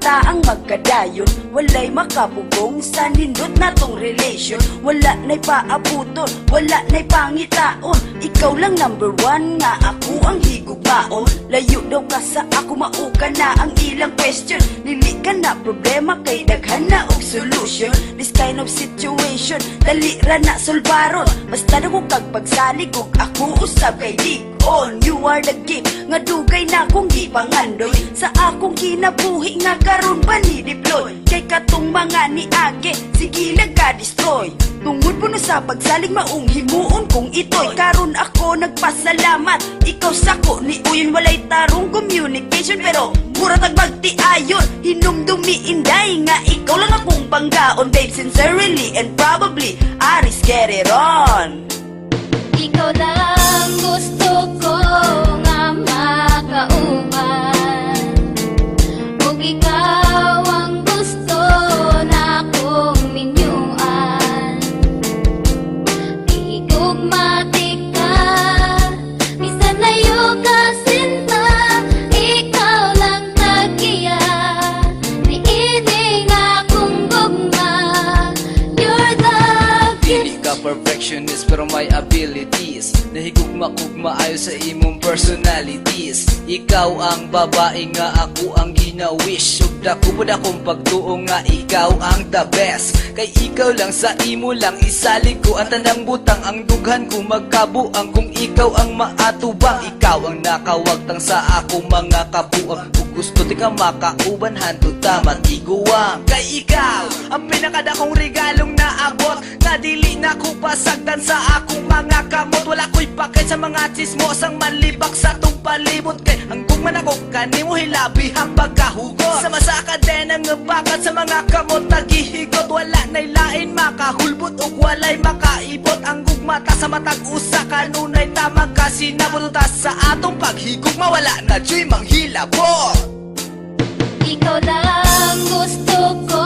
ta ang magkadayon, walay makabugong sa nindot na tong relation. Wala na'y paabuton, wala na'y pangitaon, ikaw lang number one nga ako ang higugmaon. Layo daw ka sa ako, mauka na ang ilang question. Dili ka na problema kay daghan na og solution. This kind of situation dali ra na solbaron, basta daw kag pagsalig ug ako usab kay di on. You are the gift nga dugay na kong gipangandoy sa akong kinabuhi nga karon pa ni deploy. Kay katong mga niage sige nagka-destroy, tungod po no sa pagsalig maong himuon kong itoy. Karon ako nagpasalamat, ikaw sako ni uyon walay tarong communication, pero mura tagbagti ayon hinumdumi inday nga ikaw lang akong panggaon. Babe, sincerely and probably Aris, get it on. Ikaw lang gusto ko nga makauban, ug ikaw ang gusto na kong minyuan. Higugmatik ka, bisan layo ka sinta, ikaw lang tagiya, niining akong gugma. You're the Dili ka perfectionist pero may abilities, nahigugma-ugma ayo sa imong personalities. Ikaw ang babae nga ako ang gina-wish, ug dako pod akong pagtuo nga ikaw ang the best. Kay ikaw lang sa imo lang isalig ko ang tanang butang, ang dughan ko magkabuang kung ikaw ang maatubang. Ikaw ang nakawagtang sa ako mga kabuang, ug gusto di ka makauban hantud tamat iguang. Kay ikaw ang pinakadakong regalong naabot, na dili na ko pasagdan sa akong mga kamot. Wala ko'y pakay sa mga chismos ang malibak sa tong palibot, kay hanggang man ako kanimo hilabi ang pagkahugot. Sama sa kadena nga bakat sa mga kamot nagihigot, wala na'y lain makahulbot ug walay makaibot. Ang gugmata sa matag usa kanunay tamang kasinabot, sa atong paghigugma wala na dyo'y manghilabot. ikaw lang gusto ko